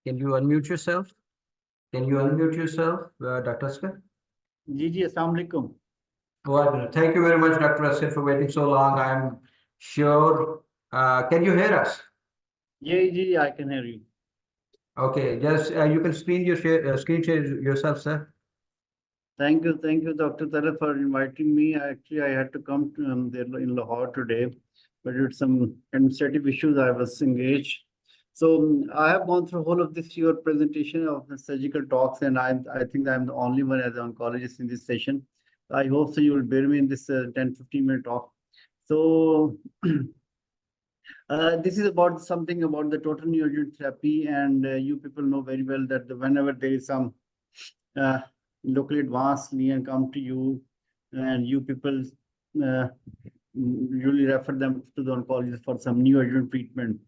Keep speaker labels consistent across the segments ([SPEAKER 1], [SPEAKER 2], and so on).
[SPEAKER 1] Can you unmute yourself? Can you unmute yourself, Dr. Asghar?
[SPEAKER 2] जी जी अस्सलाम वालेकुम.
[SPEAKER 1] Well, thank you very much, Dr. Asghar, for waiting so long. I'm sure. Can you hear us?
[SPEAKER 2] Yeah, ji, I can hear you.
[SPEAKER 1] Okay, just you can screen share yourself, sir.
[SPEAKER 2] Thank you, Dr. Tara, for inviting me. Actually, I had to come to, there in Lahore today, but due to some administrative issues, I was engaged. So I have gone through whole of this your presentation of the surgical talks, and I think I'm the only one as an oncologist in this session. I hope so you will bear me in this 10-15 minute talk. So this is about something about the total neoadjuvant therapy, and you people know very well that whenever there is some uh, locally advanced lesion come to you, and you people uh, usually refer them to the oncologist for some neoadjuvant treatment.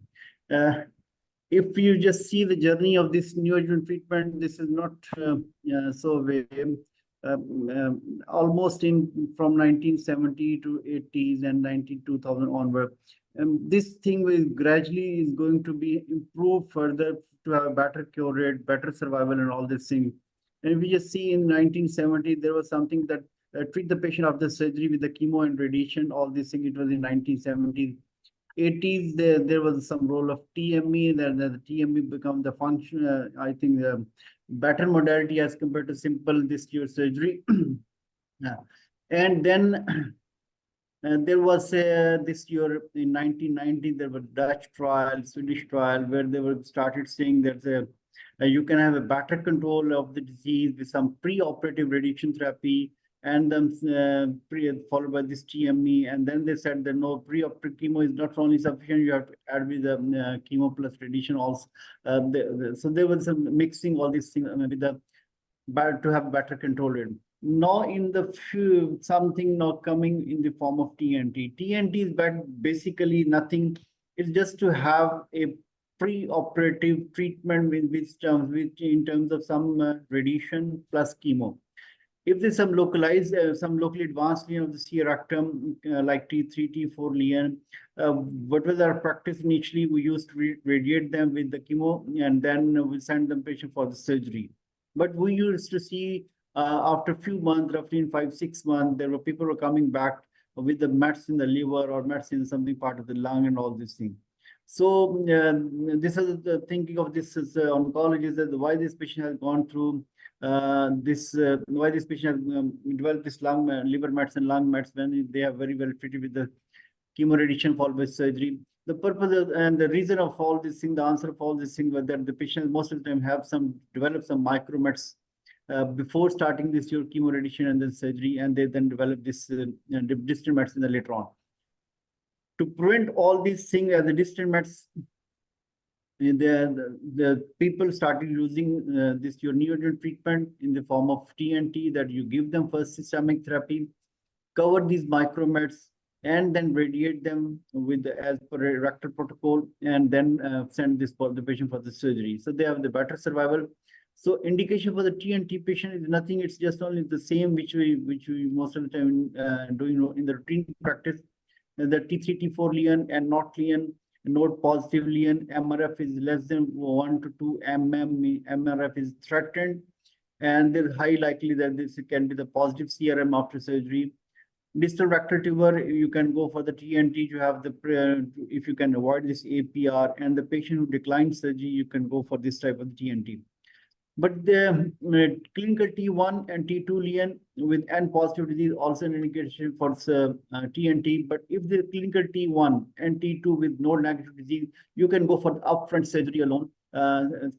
[SPEAKER 2] If you just see the journey of this neoadjuvant treatment, this is not so way. Almost in from 1970 to 80s and 2000 onward. This thing will gradually is going to be improved further to have a better cure rate, better survival, and all these things. And we just see in 1970 there was something that treat the patient after surgery with the chemo and radiation. All these things. It was in 1970s. 80s, there was some role of TME. Then the TME become the function. I think better modality as compared to simple this year surgery. Yeah. And then there was this year in 1990 there was Dutch trial, Swedish trial, where they were started saying that you can have a better control of the disease with some pre-operative radiation therapy, and then followed by this TME. And then they said that no, pre-operative chemo is not only sufficient, you have to add with the chemo plus radiation also. So there was some mixing all these things with the to have better control rate. Now in the something now coming in the form of TNT. TNT is basically nothing. It's just to have a pre-operative treatment with which terms, which in terms of some radiation plus chemo. If there's some localized, some locally advanced lesion of the C rectum, like T3, T4 lesion, what was our practice initially? We used to radiate them with the chemo, and then we send them patient for the surgery. But we used to see after a few months, roughly in 5-6 months, there were people who were coming back with the mets in the liver or mets in something part of the lung and all these things. So this is the thinking of this is oncologist, that why this patient has gone through why this patient has developed this lung liver mets and lung mets when they are very well treated with the chemo radiation followed by surgery. The purpose and the reason of all this thing, the answer of all this thing was that the patient most of the time have develop some micromets before starting this your chemo radiation and then surgery, and they then develop this distant mets in the later on. To prevent all these things as the distant mets, the people started using this your neoadjuvant treatment in the form of TNT, that you give them first systemic therapy, cover these micromets, and then radiate them with as per a Rectal protocol, and then send this for the patient for the surgery. So they have the better survival. So indication for the TNT patient is nothing. It's just only the same which we most of the time doing in the routine practice. The T3, T4 lesion and not lesion, node positive lesion, MRF is less than 1 to 2 mm. MRF is threatened, and there's high likely that this can be the positive CRM after surgery. Distal rectal tumor, you can go for the TNT to have the if you can avoid this APR, and the patient who declines surgery, you can go for this type of TNT. But the clinical T1 and T2 lesion with N positive disease also an indication for TNT. But if the clinical T1 and T2 with no negative disease, you can go for the upfront surgery alone,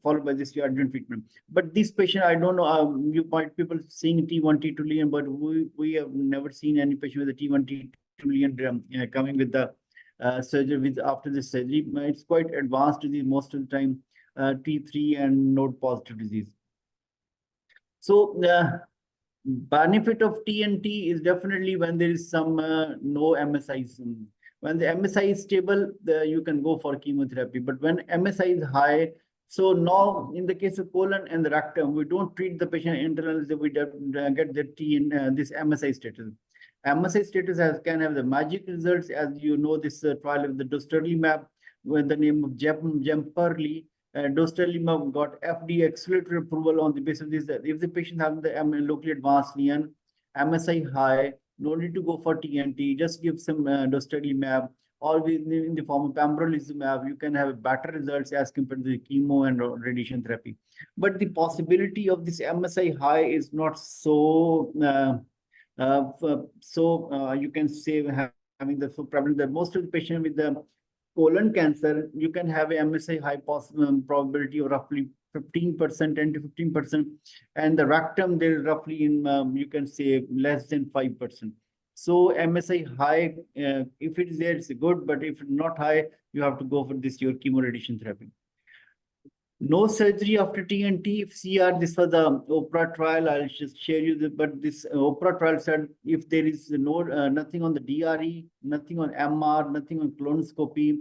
[SPEAKER 2] followed by this adjuvant treatment. But this patient, I don't know, you might people seeing T1, T2 lesion, but we have never seen any patient with a T1, T2 lesion coming with the surgery with after this surgery. It's quite advanced disease most of the time. T3 and node positive disease. So benefit of TNT is definitely when there is some no MSI. When the MSI is stable, you can go for chemotherapy. But when MSI is high, so now in the case of colon and the rectum, we don't treat the patient internally. We get the this MSI status. MSI status can have the magic results, as you know, this trial of the dostarlimab with the name of Jemperli. Dostarlimab got FDA accelerated approval on the basis of this, that if the patient has the locally advanced lesion, MSI high, no need to go for TNT, just give some dostarlimab, or in the form of pembrolizumab, you can have better results as compared to the chemo and radiation therapy. But the possibility of this MSI high is not so, you can say having the so prevalent that most of the patients with the colon cancer, you can have a MSI high probability of roughly 15%, 10 to 15%, and the rectum there roughly in you can say less than 5%. So MSI high, if it is there, it's good, but if not high, you have to go for this your chemoradiation therapy. No surgery after TNT. If CR, this was the OPRA trial. I'll just share you the, but this OPRA trial said if there is no nothing on the DRE, nothing on MR, nothing on colonoscopy,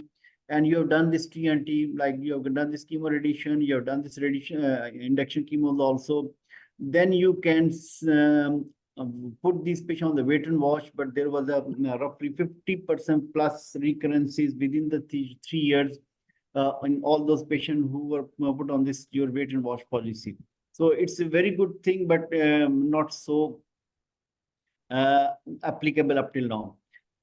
[SPEAKER 2] and you have done this TNT, like you have done this chemo radiation, you have done this radiation induction chemo also, then you can put these patients on the wait and watch. But there was a roughly 50% plus recurrences within the 3 years. In all those patients who were put on this your wait and watch policy. So it's a very good thing, but not so applicable up till now.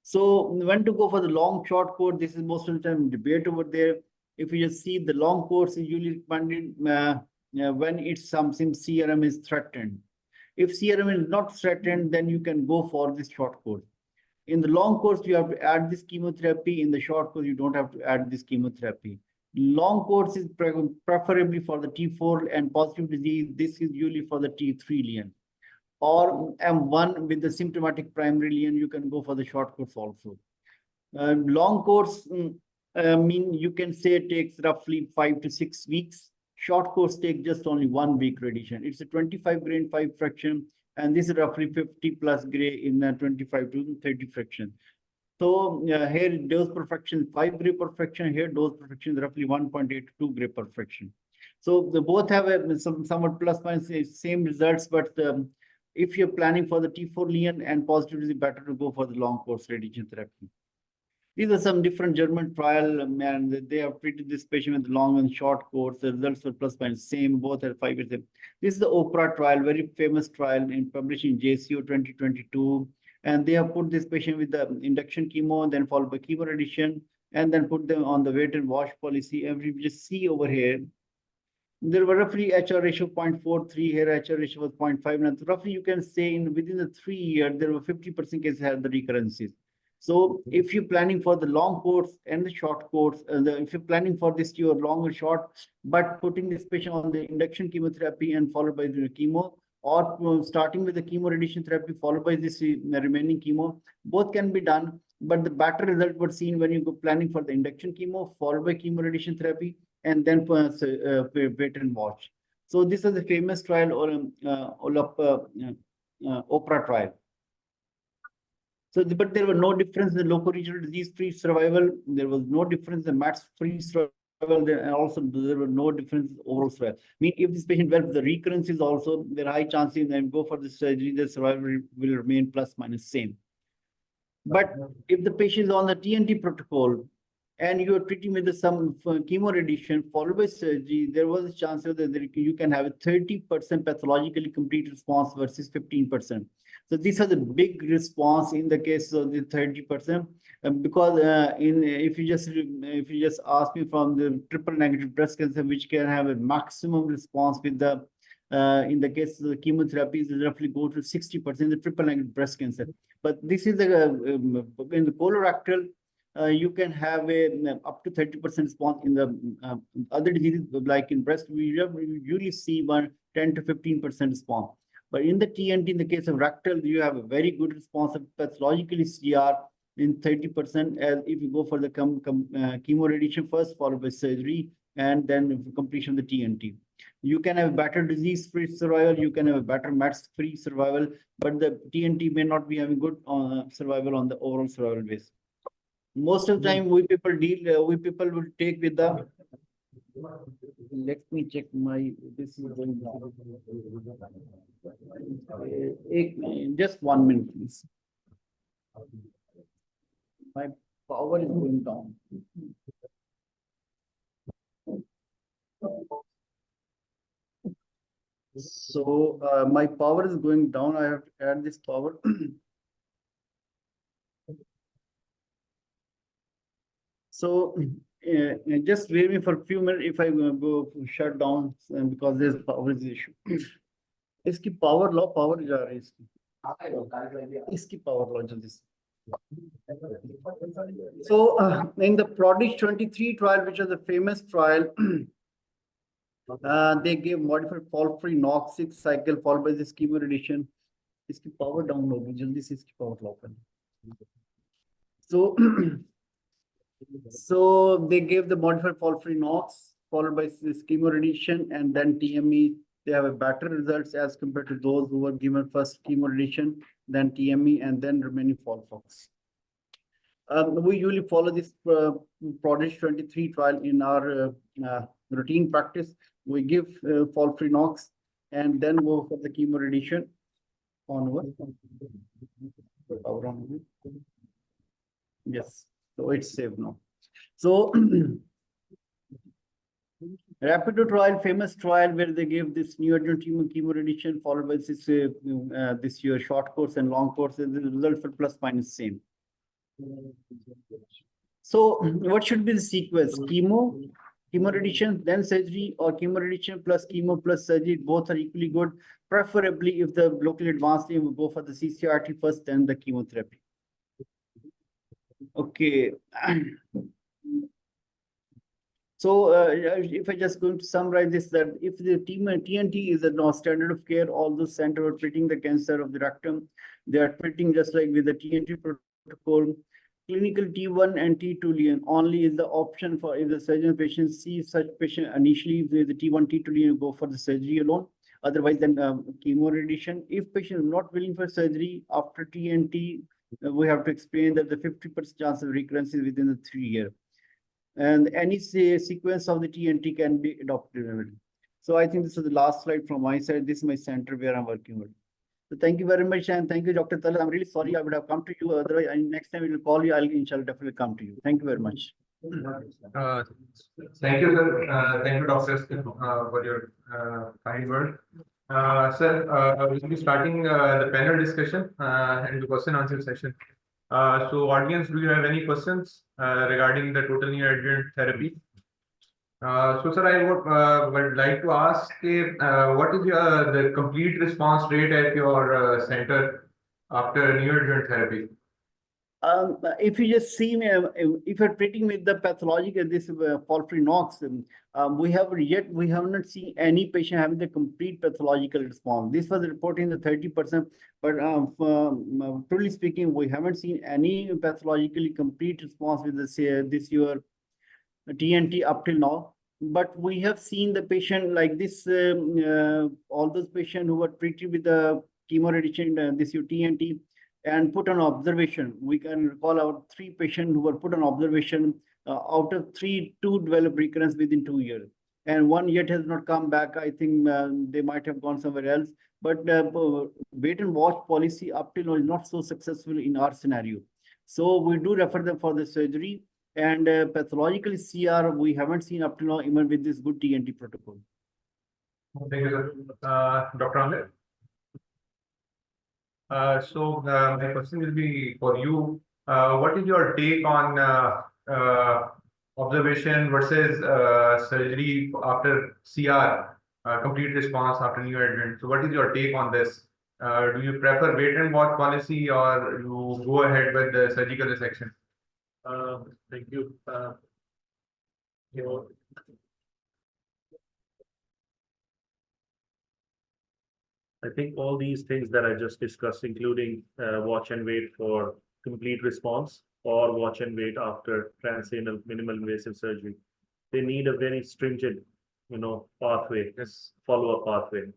[SPEAKER 2] So when to go for the long short course, this is most of the time debate over there. If you just see the long course is usually recommended when it's something CRM is threatened. If CRM is not threatened, then you can go for this short course. In the long course, you have to add this chemotherapy. In the short course, you don't have to add this chemotherapy. Long course is preferably for the T4 and positive disease. This is usually for the T3 lesion. Or M1 with the symptomatic primary lesion, you can go for the short course also. Long course, you can say it takes roughly 5 to 6 weeks. Short course takes just only 1 week radiation. It's a 25 gray in 5 fraction. And this is roughly 50 plus gray in 25 to 30 fraction. So here dose per fraction 5 gray per fraction. Here dose per fraction is roughly 1.8 to 2 gray per fraction. So they both have somewhat plus minus same results. But if you're planning for the T4 lesion and positive, it's better to go for the long course radiation therapy. These are some different German trial, and they have treated this patient with long and short course. The results were plus minus same, both at 5 years. This is the OPRA trial, very famous trial published in JCO 2022. And they have put this patient with the induction chemo, then followed by chemo radiation, and then put them on the wait and watch policy. And we just see over here, there were roughly HR ratio 0.43, here HR ratio was 0.5. And roughly you can say within the 3 years, there were 50% cases had the recurrences. So if you're planning for the long course and the short course, if you're planning for this your long or short, but putting this patient on the induction chemotherapy and followed by the chemo, or starting with the chemo radiation therapy followed by this remaining chemo, both can be done. But the better result was seen when you go planning for the induction chemo followed by chemo radiation therapy and then wait and watch. So this is the famous trial or OPRA trial. So, but there were no difference in the local regional disease-free survival. There was no difference in MATS-free survival. And also there were no difference in overall survival. I mean, if this patient develops the recurrences also, there are high chances and go for the surgery, the survival will remain plus minus same. But if the patient is on the TNT protocol and you are treating with some chemo radiation followed by surgery, there was a chance that you can have a 30% pathologically complete response versus 15%. So these are the big response in the case of the 30%, because if you just ask me from the triple negative breast cancer, which can have a maximum response with the in the case of the chemotherapies, roughly go to 60% the triple negative breast cancer. But this is the in the colorectal. You can have a up to 30% response in the other diseases, like in breast, we usually see 10 to 15% response. But in the TNT, in the case of rectal, you have a very good response of pathologically CR in 30%, as if you go for the chemo radiation first, followed by surgery, and then completion of the TNT. You can have better disease-free survival, you can have a better MATS-free survival, but the TNT may not be having good survival on the overall survival base. Most of the time, we people will take with the. Let me check my. This is going down. Just 1 minute, please. My power is going down. So my power is going down. I have to add this power. So just wait me for a few minutes if I go shut down because there's power issue. इसकी power law power जा रही है इसकी power law जल्दी से. So in the Prodigy 23 trial, which was a famous trial, they gave modified fault-free knock 6 cycle followed by this chemo radiation. इसकी power down होगी जल्दी से इसकी power law करना. So so they gave the modified fault-free knocks followed by this chemo radiation and then TME. They have a better results as compared to those who were given first chemo radiation, then TME, and then remaining FOLFOX. We usually follow this Prodigy 23 trial in our routine practice. We give fault-free knocks and then go for the chemo radiation onward. Yes, so it's safe now. So Rapido trial, famous trial where they gave this neoadjuvant chemo radiation followed by this year short course and long course, and the result for plus minus same. So what should be the sequence? Chemo radiation, then surgery, or chemo radiation plus chemo plus surgery? Both are equally good. Preferably, if the locally advanced, you will go for the CCRT first, then the chemotherapy. Okay. So if I just going to summarize this, that if the TNT is a standard of care, all those centers are treating the cancer of the rectum, they are treating just like with the TNT protocol. Clinical T1 and T2 lesion only is the option for if the surgeon patient sees such patient initially with the T1, T2 lesion, go for the surgery alone. Otherwise, then chemo radiation. If patient is not willing for surgery after TNT, we have to explain that the 50% chance of recurrence is within the 3 years. And any sequence of the TNT can be adopted. So I think this is the last slide from my side. This is my center where I'm working with. So thank you very much, and thank you, Dr. Talal. I'm really sorry I would have come to you. Otherwise, next time we will call you. I'll inshallah definitely come to you. Thank you very much.
[SPEAKER 1] Thank you, sir. Thank you, Dr. For your kind word. Sir, we'll be starting the panel discussion and the question answer session. So audience, do you have any questions regarding the total neoadjuvant therapy? So sir, I would like to ask what is the complete response rate at your center after neoadjuvant therapy?
[SPEAKER 2] If you just see me, if you're treating with the pathological, this fault-free knocks, we have not seen any patient having the complete pathological response. This was reporting the 30%, but truly speaking, we haven't seen any pathologically complete response with this year TNT up till now. But we have seen the patient like this, all those patients who were treated with the chemo radiation, this year TNT, and put on observation. We can recall our 3 patients who were put on observation. Out of 3, 2 developed recurrence within 2 years, and 1 yet has not come back. I think they might have gone somewhere else. But wait and watch policy up till now is not so successful in our scenario. So we do refer them for the surgery, and pathologically CR we haven't seen up till now even with this good TNT protocol.
[SPEAKER 1] Thank you, sir. Dr. Amir? So my question will be for you. What is your take on observation versus surgery after CR, complete response after neoadjuvant? So what is your take on this? Do you prefer wait and watch policy, or you go ahead with the surgical resection?
[SPEAKER 3] Thank you. I think all these things that I just discussed, including watch and wait for complete response or watch and wait after transanal minimal invasive surgery, they need a very stringent, pathway, follow-up pathway.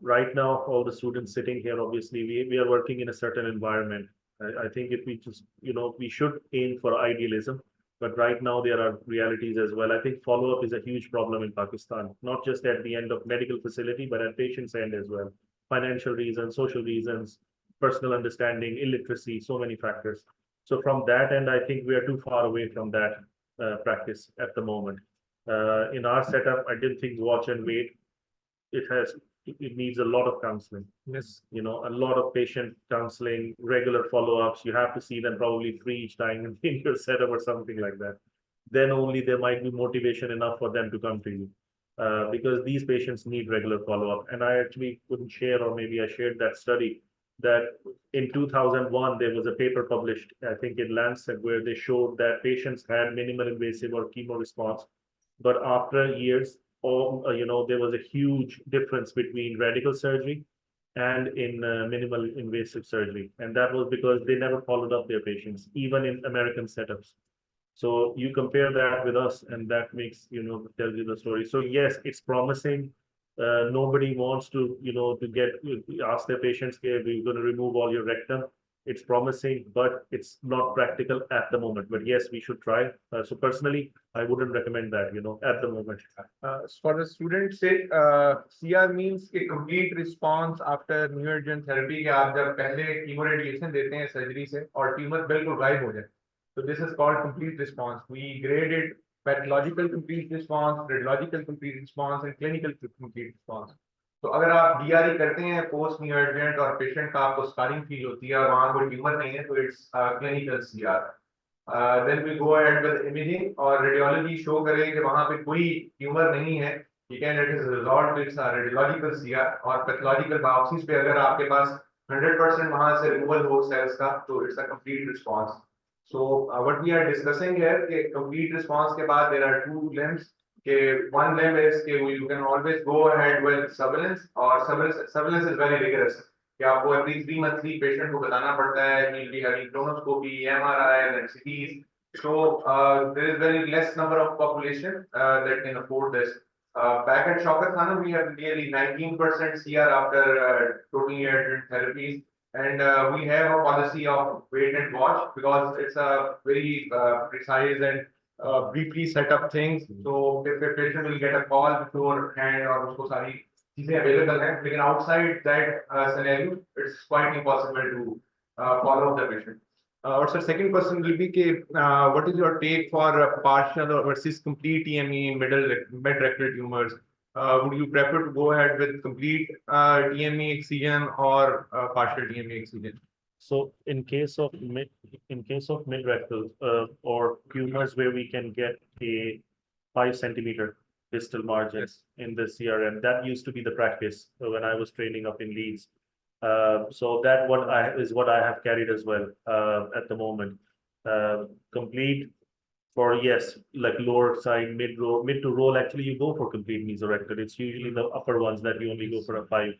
[SPEAKER 3] Right now, all the students sitting here, obviously, we are working in a certain environment. I think if we just, we should aim for idealism, but right now there are realities as well. I think follow-up is a huge problem in Pakistan, not just at the end of medical facility, but at patient's end as well. Financial reasons, social reasons, personal understanding, illiteracy, so many factors. So from that end, I think we are too far away from that practice at the moment. In our setup, I didn't think watch and wait. It needs a lot of counseling.
[SPEAKER 1] Yes.
[SPEAKER 3] A lot of patient counseling, regular follow-ups. You have to see them probably 3 each time in your setup or something like that. Then only there might be motivation enough for them to come to you. Because these patients need regular follow-up. And I actually couldn't share, or maybe I shared that study, that in 2001, there was a paper published, I think in Lancet, where they showed that patients had minimal invasive or chemo response. But after years, there was a huge difference between radical surgery and in minimal invasive surgery. And that was because they never followed up their patients, even in American setups. So you compare that with us, and that makes, tells you the story. So yes, it's promising. Nobody wants to, ask their patients, okay, we're going to remove all your rectum. It's promising, but it's not practical at the moment. But yes, we should try. So personally, I wouldn't recommend that, at the moment.
[SPEAKER 1] For the students say, CR means a complete response after neoadjuvant therapy. कि आप जब पहले chemo radiation देते हैं surgery से और tumor बिल्कुल गायब हो जाए. So this is called complete response. We grade it pathological complete response, radiological complete response, and clinical complete response. तो अगर आप DRE करते हैं पोस्ट neoadjuvant और पेशेंट का आपको scarring फील होती है और वहाँ कोई ट्यूमर नहीं है तो it's clinical CR. Then we go ahead with imaging और radiology show करे कि वहाँ पे कोई ट्यूमर नहीं है, ठीक है, it is resolved with radiological CR. और pathological biopsies पे अगर आपके पास 100% वहाँ से removal हो cells का तो it's a complete response. So what we are discussing here कि complete response के बाद there are two limbs. One limb is you can always go ahead with surveillance, or surveillance is very rigorous. कि आपको every 3 monthly patient को बताना पड़ता है, he'll be having colonoscopy, MRI, and CTs. So there is very less number of population that can afford this. Back at Shaukat Khana, we have nearly 19% CR after total neoadjuvant therapies. And we have a policy of wait and watch because it's a very precise and briefly set up things. So if a patient will get a call beforehand or उसको सारी चीजें available हैं, लेकिन outside that scenario, it's quite impossible to follow up the patient. So second question will be what is your take for partial or versus complete TME mid-rectal tumors? Would you prefer to go ahead with complete TME excision or partial TME excision?
[SPEAKER 3] So in case of mid-rectal or tumors where we can get a 5 centimeter distal margins in the CRM, that used to be the practice when I was training up in Leeds. So that is what I have carried as well at the moment. Complete for yes, like lower side, mid to roll. Actually, you go for complete mesorectal. It's usually the upper ones that you only go for a 5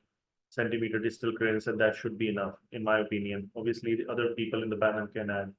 [SPEAKER 3] centimeter distal clearance, and that should be enough, in my opinion. Obviously, the other people in the panel can add.